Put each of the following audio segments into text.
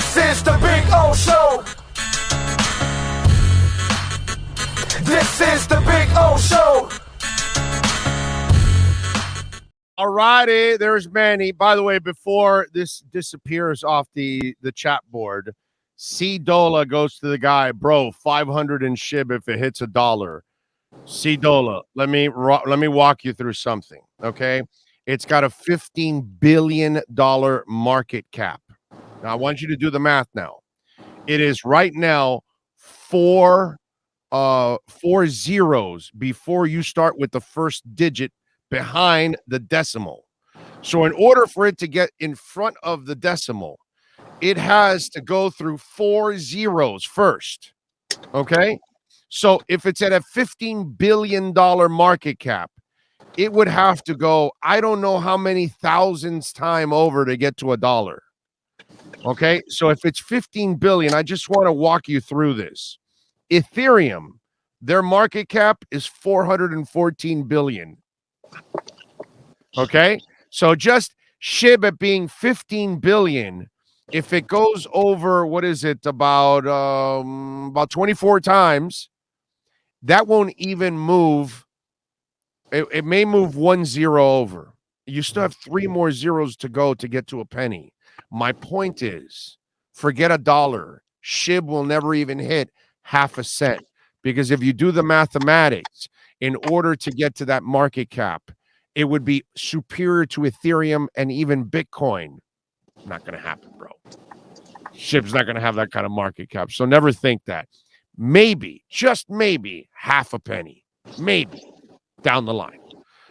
This is the Big O Show. This is the Big O Show. All righty, there's Manny. By the way, before this disappears off the chat board, C Dola goes to the guy, bro, 500 in SHIB if it hits $1. C Dola, let me walk you through something, okay? It's got a $15 billion market cap. Now, I want you to do the math now. It is right now four zeros before you start with the first digit behind the decimal. So in order for it to get in front of the decimal, it has to go through 4 zeros first. Okay? So if it's at a $15 billion market cap, it would have to go, I don't know how many thousands time over to get to $1. Okay? So if it's 15 billion, I just want to walk you through this. Ethereum, their market cap is 414 billion. Okay, so just SHIB at being 15 billion, if it goes over, what is it, about 24 times, that won't even move. It may move 1 0 over. You still have 3 more zeros to go to get to a penny. My point is, forget $1. SHIB will never even hit half a cent, because if you do the mathematics, in order to get to that market cap, it would be superior to Ethereum and even Bitcoin. Not going to happen, bro. SHIB's not going to have that kind of market cap. So never think that. Maybe, just maybe, half a penny. Maybe down the line.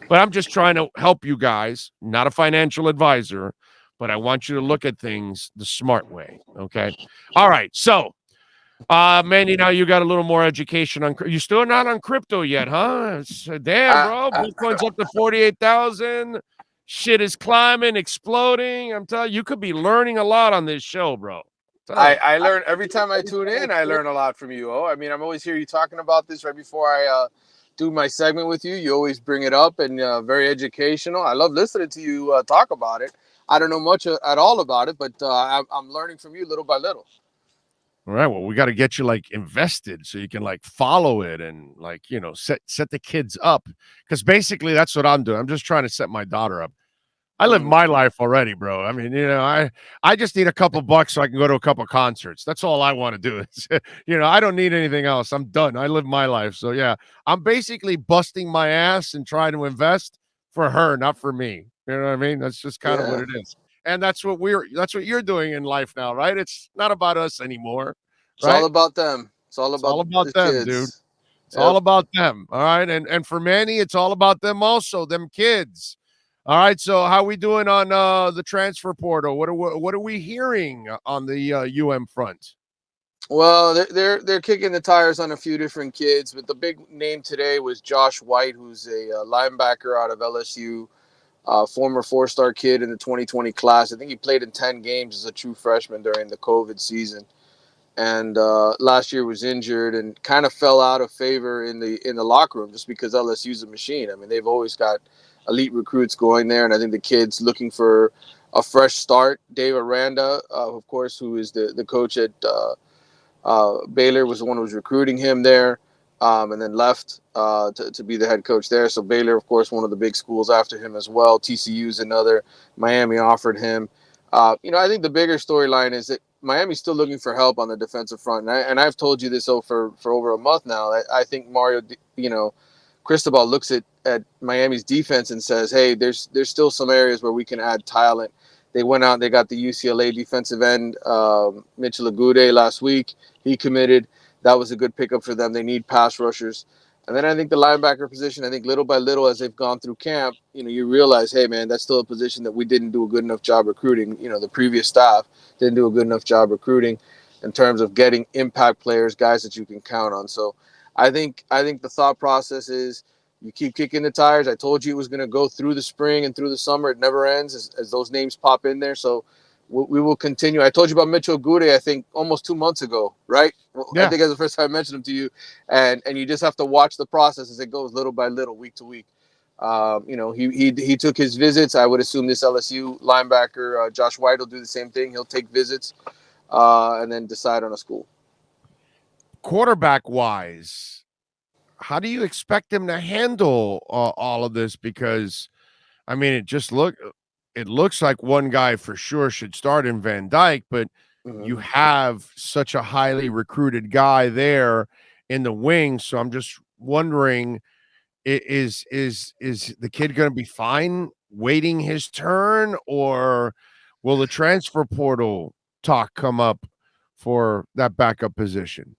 But I'm just trying to help you guys. Not a financial advisor, but I want you to look at things the smart way. Okay? All right. So, Manny, now you got a little more education on. You still not on crypto yet, huh? Damn, bro. Bitcoin's up to 48,000. Shit is climbing, exploding. I'm telling you, you could be learning a lot on this show, bro. I learn every time I tune in. I learn a lot from you. I mean, I'm always hear you talking about this right before I do my segment with you. You always bring it up, and very educational. I love listening to you talk about it. I don't know much at all about it, but I'm learning from you little by little. All right. Well, we got to get you like invested so you can like follow it and like, you know, set the kids up, because basically that's what I'm doing. I'm just trying to set my daughter up. I live my life already, bro. I mean, you know, I just need a couple bucks so I can go to a couple concerts. That's all I want to do. You know, I don't need anything else. I'm done. I live my life. So yeah, I'm basically busting my ass and trying to invest for her, not for me. You know what I mean? That's just kind of what it is. And that's what you're doing in life now, right? It's not about us anymore. It's all about them. It's all about them, kids. dude. It's all about them. All right. And for Manny, it's all about them also, them kids. All right. So how are we doing on the transfer portal? What are we hearing on the UM front? Well, they're kicking the tires on a few different kids, but the big name today was Josh White, who's a linebacker out of LSU. Former 4-star kid in the 2020 class. I think he played in 10 games as a true freshman during the COVID season, and last year was injured and kind of fell out of favor in the locker room just because LSU's a machine. I mean, they've always got elite recruits going there, and I think the kid's looking for a fresh start. Dave Aranda, of course, who is the coach at Baylor, was the one who was recruiting him there. And then left to be the head coach there. So Baylor, of course, one of the big schools after him as well. TCU's another. Miami offered him. I think the bigger storyline is that Miami's still looking for help on the defensive front. And I've told you this for over a month now. I think Mario, Cristobal looks at Miami's defense and says, hey, there's still some areas where we can add talent. They went out and they got the UCLA defensive end, Mitchell Agude, last week. He committed. That was a good pickup for them. They need pass rushers. And then I think the linebacker position, I think little by little as they've gone through camp, you realize, hey, man, that's still a position that we didn't do a good enough job recruiting. The previous staff didn't do a good enough job recruiting in terms of getting impact players, guys that you can count on. So I think the thought process is you keep kicking the tires. I told you it was going to go through the spring and through the summer. It never ends as those names pop in there. So we will continue. I told you about Mitchell Agude, I think, almost 2 months ago, right? Yeah. I think that's the first time I mentioned him to you. And you just have to watch the process as it goes little by little, week to week. He took his visits. I would assume this LSU linebacker, Josh White, will do the same thing. He'll take visits. and then decide on a school. Quarterback wise, how do you expect them to handle all of this? Because I mean, it looks like one guy for sure should start in Van Dyke, but you have such a highly recruited guy there in the wing. So I'm just wondering, is the kid going to be fine waiting his turn, or will the transfer portal talk come up for that backup position?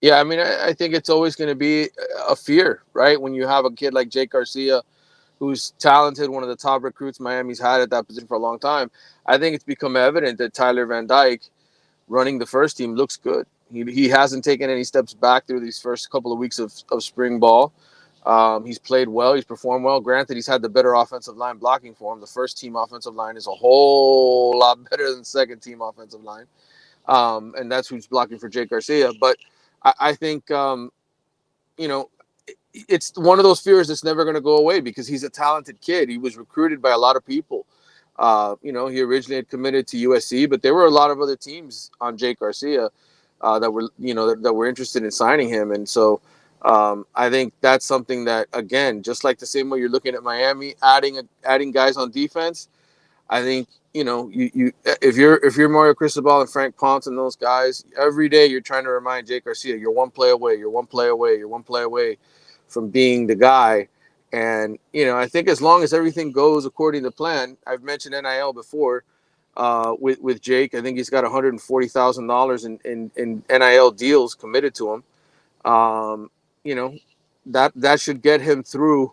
Yeah, I mean, I think it's always going to be a fear, right? When you have a kid like Jake Garcia, who's talented, one of the top recruits Miami's had at that position for a long time. I think it's become evident that Tyler Van Dyke, running the first team, looks good. He hasn't taken any steps back through these first couple of weeks of spring ball. He's played well. He's performed well. Granted, he's had the better offensive line blocking for him. The first team offensive line is a whole lot better than the second team offensive line. And that's who's blocking for Jake Garcia. But I think, you know, it's one of those fears that's never going to go away because he's a talented kid. He was recruited by a lot of people. You know, he originally had committed to USC, but there were a lot of other teams on Jake Garcia that were, you know, that were interested in signing him. And so I think that's something that, again, just like the same way you're looking at Miami, adding guys on defense, I think, you know, you if you're Mario Cristobal and Frank Ponce and those guys, every day you're trying to remind Jake Garcia, you're one play away, you're one play away, you're one play away from being the guy. And, you know, I think as long as everything goes according to plan, I've mentioned NIL before with Jake. I think he's got $140,000 in NIL deals committed to him. You know, that should get him through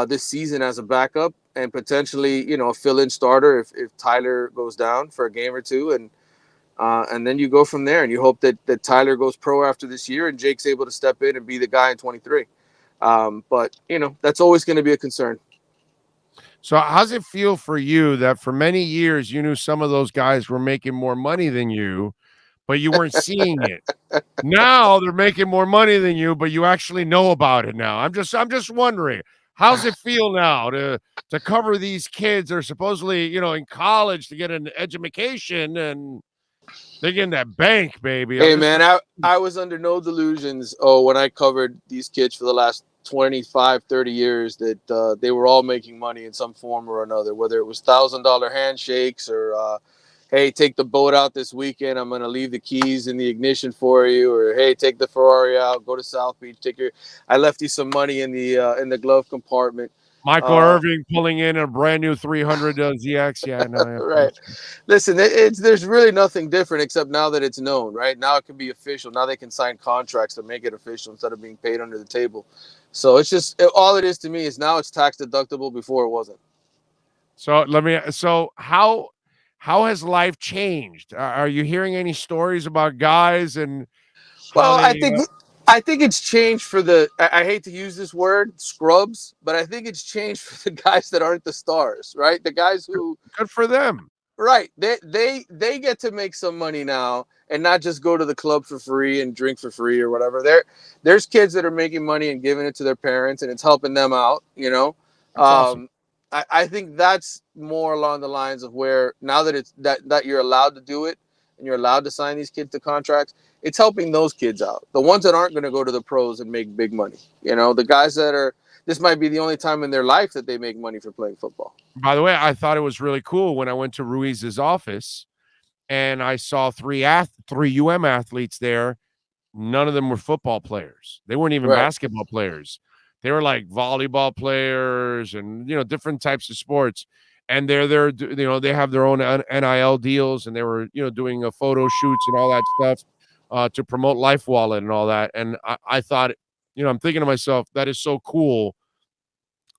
this season as a backup and potentially, you know, a fill-in starter if Tyler goes down for a game or two. And then you go from there and you hope that Tyler goes pro after this year and Jake's able to step in and be the guy in 23. But, you know, that's always going to be a concern. So how's it feel for you that for many years you knew some of those guys were making more money than you, but you weren't seeing it? Now they're making more money than you, but you actually know about it now. I'm just wondering, how's it feel now to cover these kids that are supposedly, you know, in college to get an education and they get in that bank, baby. Hey, man, I was under no delusions when I covered these kids for the last 25, 30 years that they were all making money in some form or another, whether it was $1,000 handshakes or hey, take the boat out this weekend. I'm going to leave the keys in the ignition for you. Or, hey, take the Ferrari out, go to South Beach. I left you some money in the glove compartment. Michael Irving pulling in a brand new 300 ZX. Yeah, no, right. Listen, there's really nothing different except now that it's known, right? Now it can be official. Now they can sign contracts to make it official instead of being paid under the table. So it's just all it is to me is now it's tax deductible. Before it wasn't. So how has life changed? Are you hearing any stories about guys and well, I think it's changed for the I hate to use this word scrubs, but I think it's changed for the guys that aren't the stars, right? The guys who good for them. Right. They get to make some money now and not just go to the club for free and drink for free or whatever. There's kids that are making money and giving it to their parents and it's helping them out, you know. That's awesome. I think that's more along the lines of where now that it's that you're allowed to do it and you're allowed to sign these kids to contracts, it's helping those kids out. The ones that aren't going to go to the pros and make big money. You know, the guys that are this might be the only time in their life that they make money for playing football. By the way, I thought it was really cool when I went to Ruiz's office and I saw three athletes there. None of them were football players. They weren't even basketball players. They were like volleyball players and, you know, different types of sports. And they're you know, they have their own NIL deals and they were, you know, doing photo shoots and all that stuff to promote Life Wallet and all that. And I thought, you know, I'm thinking to myself, that is so cool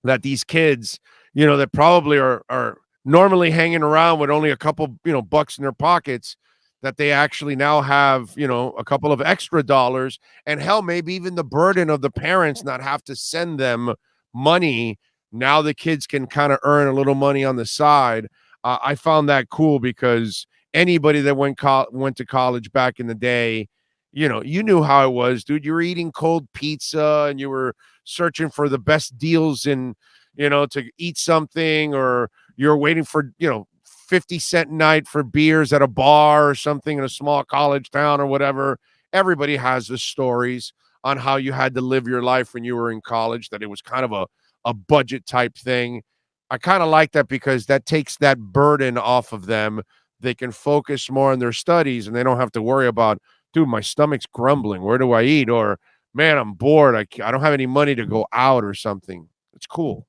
that these kids, you know, that probably are normally hanging around with only a couple, you know, bucks in their pockets, that they actually now have, you know, a couple of extra dollars and hell, maybe even the burden of the parents not have to send them money. Now the kids can kind of earn a little money on the side. I found that cool because anybody that went to college back in the day, you know, you knew how it was, dude. You were eating cold pizza and you were searching for the best deals in, you know, to eat something, or you're waiting for, you know, 50-cent night for beers at a bar or something in a small college town or whatever. Everybody has the stories on how you had to live your life when you were in college, that it was kind of a budget type thing. I kind of like that because that takes that burden off of them. They can focus more on their studies and they don't have to worry about, dude, my stomach's grumbling. Where do I eat? Or, man, I'm bored. I don't have any money to go out or something. It's cool.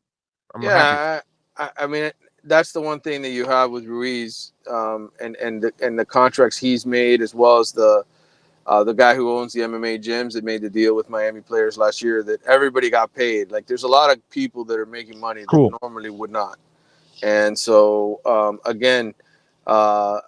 I'm happy. Yeah, I mean, that's the one thing that you have with Ruiz, and the contracts he's made, as well as the guy who owns the MMA gyms that made the deal with Miami players last year, that everybody got paid. Like, there's a lot of people that are making money Cool. that normally would not. And so, again, uh,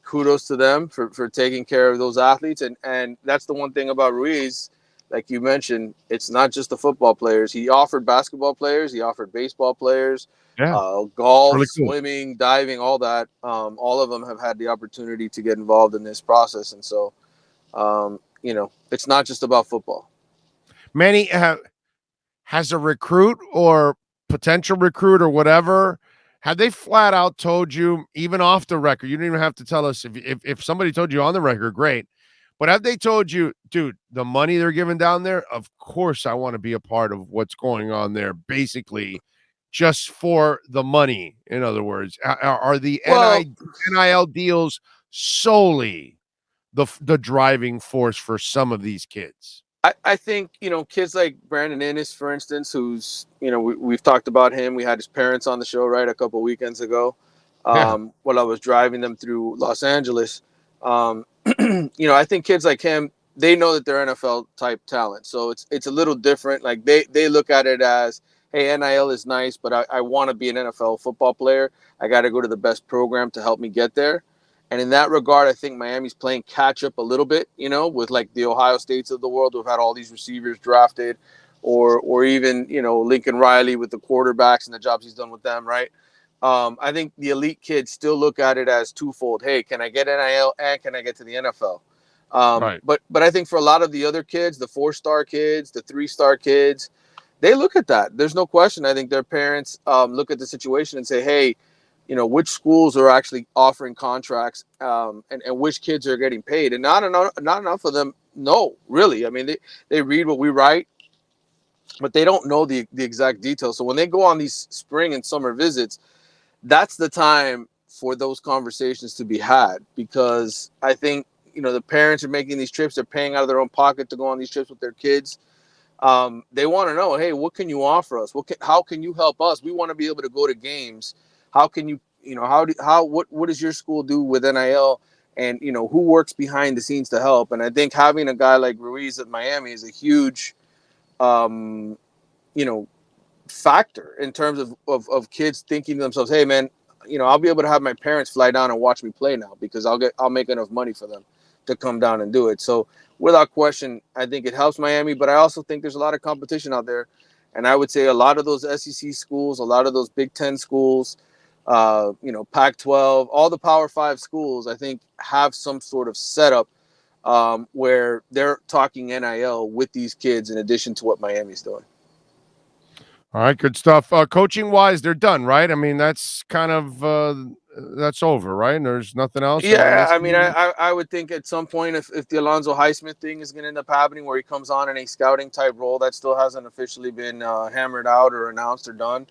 kudos to them for taking care of those athletes. And that's the one thing about Ruiz, like you mentioned, it's not just the football players. He offered basketball players, he offered baseball players, Yeah. golf, Really cool. swimming, diving, all that. All of them have had the opportunity to get involved in this process. And so, it's not just about football. Manny, has a recruit or potential recruit or whatever, had they flat out told you, even off the record, you don't even have to tell us, if somebody told you on the record, great, but have they told you, dude, the money they're giving down there, of course I want to be a part of what's going on there, basically just for the money? In other words, are the Well, NIL deals solely the driving force for some of these kids? I think, kids like Brandon Innes, for instance, who's, we've talked about him. We had his parents on the show, right, a couple of weekends ago, Yeah. while I was driving them through Los Angeles. I think kids like him, they know that they're NFL type talent. So it's a little different. Like, they look at it as, hey, NIL is nice, but I want to be an NFL football player. I got to go to the best program to help me get there. And in that regard, I think Miami's playing catch up a little bit, with like the Ohio States of the world who've had all these receivers drafted, or even, Lincoln Riley with the quarterbacks and the jobs he's done with them, right? I think the elite kids still look at it as twofold. Hey, can I get NIL and can I get to the NFL? Right. But I think for a lot of the other kids, the 4-star kids, the 3-star kids, they look at that. There's no question. I think their parents look at the situation and say, hey, which schools are actually offering contracts, and which kids are getting paid. And not enough of them know, really. I mean, they read what we write, but they don't know the exact details. So when they go on these spring and summer visits, that's the time for those conversations to be had, because I think, the parents are making these trips. They're paying out of their own pocket to go on these trips with their kids. They want to know, hey, what can you offer us? How can you help us? We want to be able to go to games. How can you, what does your school do with NIL? And, who works behind the scenes to help? And I think having a guy like Ruiz at Miami is a huge, um, factor in terms of kids thinking to themselves, hey, man, I'll be able to have my parents fly down and watch me play now, because I'll make enough money for them to come down and do it. So without question, I think it helps Miami, but I also think there's a lot of competition out there. And I would say a lot of those SEC schools, a lot of those Big Ten schools, Pac-12, all the Power 5 schools, I think have some sort of setup where they're talking NIL with these kids in addition to what Miami's doing. All right, good stuff. Coaching wise, they're done, right? I mean, that's kind of that's over, right? And there's nothing else. Yeah, I mean, I would think at some point, if the Alonzo Highsmith thing is going to end up happening, where he comes on in a scouting type role, that still hasn't officially been hammered out or announced or done.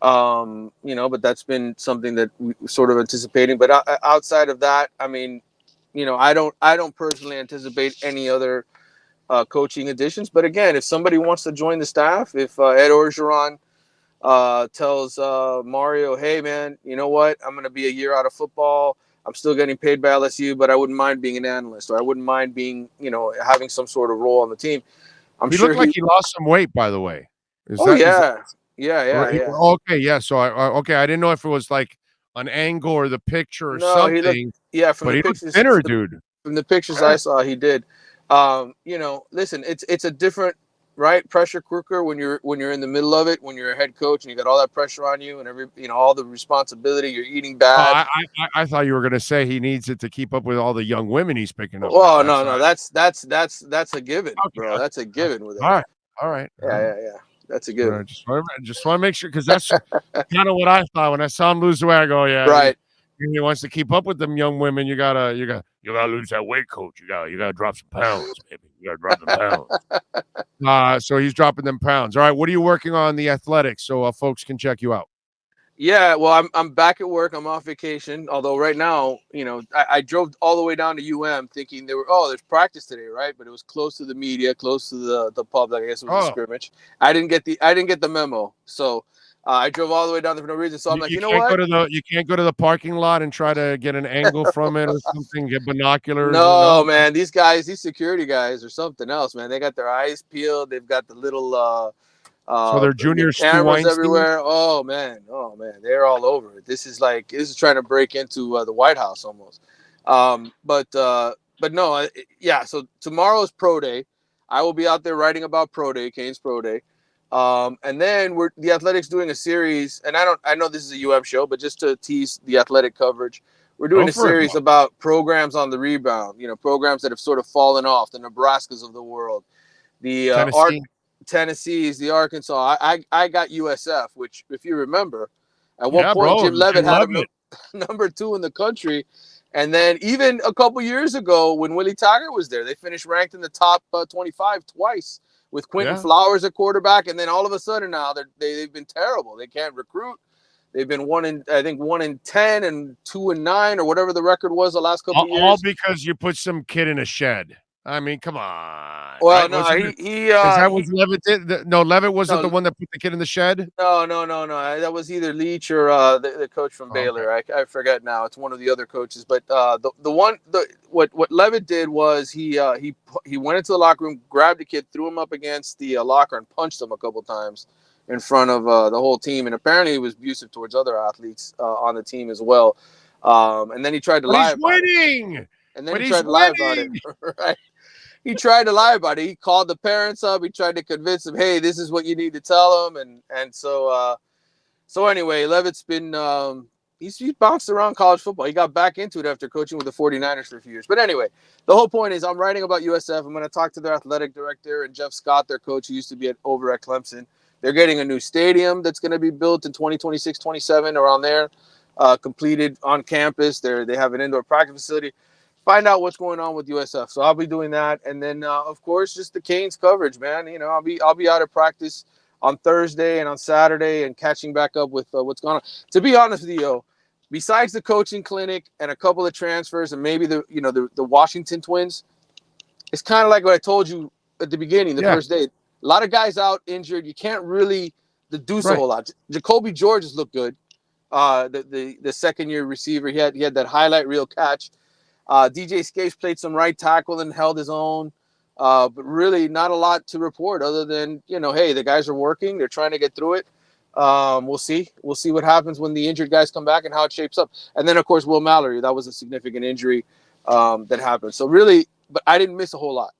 But that's been something that we sort of anticipating. But outside of that, I mean, I don't personally anticipate any other coaching additions. But again, if somebody wants to join the staff, if Ed Orgeron tells Mario, hey, man, you know what? I'm going to be a year out of football. I'm still getting paid by LSU, but I wouldn't mind being an analyst, or I wouldn't mind being, having some sort of role on the team. He looked like he lost some weight, by the way. Yeah. Okay, yeah. So I didn't know if it was like an angle or the picture or something. He looked, but he looked thinner, dude. From the pictures I saw, he did. Listen, it's a different, right, pressure cooker when you're in the middle of it, when you're a head coach and you got all that pressure on you and all the responsibility. You're eating bad. I thought you were going to say he needs it to keep up with all the young women he's picking up. Well, no, that's a given, bro. That's a given with it. All right. Yeah. That's a given. Just want to make sure, because that's kind of what I thought when I saw him lose the way. I go, yeah, right. he wants to keep up with them young women. You gotta lose that weight, coach. You gotta drop some pounds, baby. You gotta drop some pounds. So he's dropping them pounds. All right, what are you working on in the athletics so folks can check you out? Yeah, well, I'm back at work. I'm off vacation. Although right now, I drove all the way down to thinking there's practice today, right? But it was close to the media, close to the public. I guess it was a scrimmage. I didn't get the memo, so I drove all the way down there for no reason. So I'm like, you know what? You can't go to the parking lot and try to get an angle from it or something. Get binoculars. No, man, these security guys, are something else, man. They got their eyes peeled. They've got the little. So they're junior cameras everywhere. Oh man, they're all over it. This is trying to break into the White House almost. But no, yeah. So tomorrow's pro day. I will be out there writing about pro day, Canes pro day, and then the Athletics doing a series. And I know this is a show, but just to tease the Athletic coverage, we're doing a series about programs on the rebound. Programs that have sort of fallen off, the Nebraskas of the world, the Tennessee's, the Arkansas. I got USF, which, if you remember, at one point Jim Leavitt had him number 2 in the country, and then even a couple years ago when Willie Taggart was there, they finished ranked in the top 25 twice with Quentin Flowers at quarterback, and then all of a sudden now they've been terrible. They can't recruit. They've been 1 in 10 and 2 and 9 or whatever the record was the last couple of years. All because you put some kid in a shed. I mean, come on. Well, right? No, that was Leavitt did? No, Leavitt wasn't the one that put the kid in the shed? No. That was either Leach or the coach from Baylor. Okay. I forget now. It's one of the other coaches. But what Leavitt did was he went into the locker room, grabbed the kid, threw him up against the locker, and punched him a couple times in front of the whole team. And apparently he was abusive towards other athletes on the team as well. And then he tried to lie about it. And then he tried to lie about it. Right. He tried to lie about it. He called the parents up. He tried to convince them, hey, this is what you need to tell them. And so anyway, Leavitt's been he's bounced around college football. He got back into it after coaching with the 49ers for a few years. But anyway, the whole point is I'm writing about USF. I'm going to talk to their athletic director and Jeff Scott, their coach, who used to be over at Clemson. They're getting a new stadium that's going to be built in 2026, 27, around there, completed on campus. They have an indoor practice facility. Find out what's going on with USF. So I'll be doing that, and then of course just the Canes coverage, man. I'll be out at practice on Thursday and on Saturday and catching back up with what's going on. To be honest with you, besides the coaching clinic and a couple of transfers and maybe the Washington Twins, it's kind of like what I told you at the beginning, the first day. A lot of guys out injured. You can't really deduce a whole lot. Jacoby George has looked good. The second year receiver, he had that highlight reel catch. DJ Scapes played some right tackle and held his own, but really not a lot to report other than, hey, the guys are working. They're trying to get through it. We'll see. We'll see what happens when the injured guys come back and how it shapes up. And then, of course, Will Mallory. That was a significant injury that happened. So really, but I didn't miss a whole lot.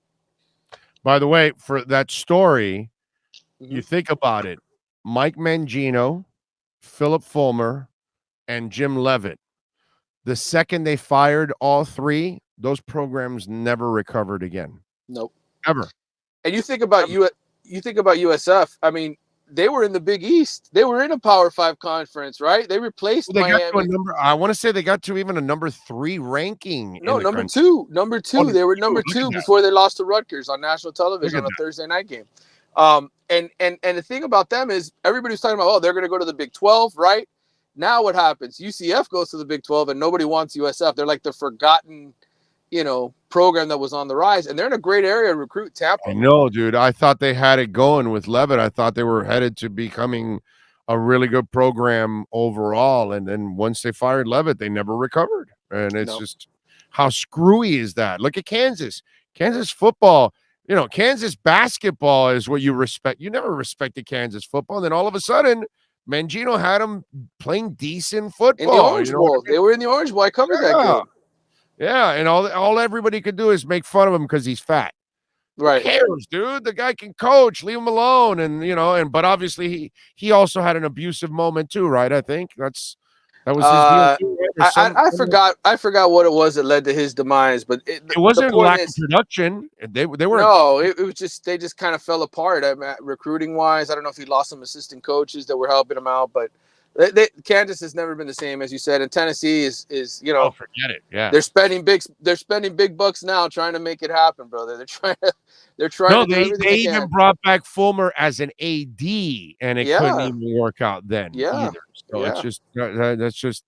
By the way, for that story, you think about it, Mike Mangino, Philip Fulmer, and Jim Leavitt. The second they fired all three, those programs never recovered again. Nope. Ever. And you think about USF, I mean, they were in the Big East. They were in a Power 5 conference, right? They replaced Miami. I want to say they got to even a number 3 ranking. No, number two. Number 2. They were number 2 before they lost to Rutgers on national television on a Thursday night game. And the thing about them is everybody's talking about, they're going to go to the Big 12, right? Now what happens? UCF goes to the Big 12 and nobody wants USF. They're like the forgotten, program that was on the rise. And they're in a great area to recruit, Tampa. I know, dude. I thought they had it going with Leavitt. I thought they were headed to becoming a really good program overall. And then once they fired Leavitt, they never recovered. And it's just, how screwy is that? Look at Kansas. Kansas football, Kansas basketball is what you respect. You never respected Kansas football. And then all of a sudden, Mangino had them playing decent football. In the Orange Bowl. They were in the Orange Bowl. I covered that game. Yeah, and all everybody could do is make fun of him because he's fat. Right. Who cares, dude? The guy can coach. Leave him alone. And but obviously he also had an abusive moment too, right? I think that was his deal too, right? I forgot what it was that led to his demise, but it wasn't lack of production. They were it was just they just kind of fell apart recruiting wise. I don't know if he lost some assistant coaches that were helping him out, but Kansas has never been the same, as you said, and Tennessee is Oh, forget it. Yeah. they're spending big bucks now trying to make it happen, brother. They're trying No, to do everything they they even can. brought back Fulmer as an AD, and it couldn't Yeah, even work out then yeah, either. So it's yeah. just that's just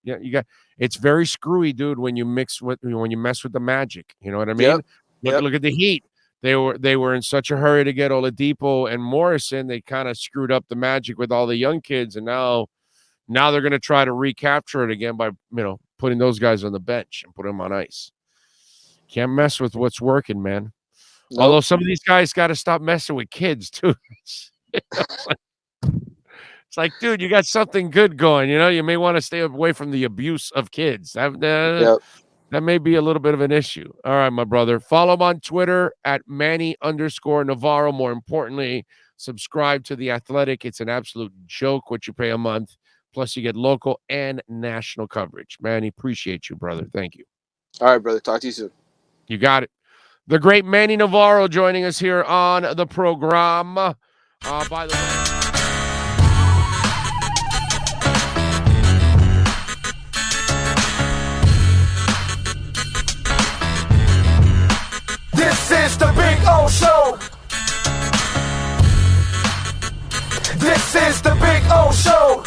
it's very screwy, dude. When you mess with the Magic, you know what I mean? Yep, yep. Look at the Heat. They were in such a hurry to get Oladipo and Morrison. They kind of screwed up the Magic with all the young kids, and now they're going to try to recapture it again by putting those guys on the bench and put them on ice. Can't mess with what's working, man. Nope. Although some of these guys got to stop messing with kids too. It's like, dude, you got something good going. You may want to stay away from the abuse of kids. That may be a little bit of an issue. All right, my brother. Follow him on Twitter at Manny_Navarro. More importantly, subscribe to The Athletic. It's an absolute joke what you pay a month. Plus, you get local and national coverage. Manny, appreciate you, brother. Thank you. All right, brother. Talk to you soon. You got it. The great Manny Navarro joining us here on the program. By the way, This is the Big O Show. This is the Big O Show.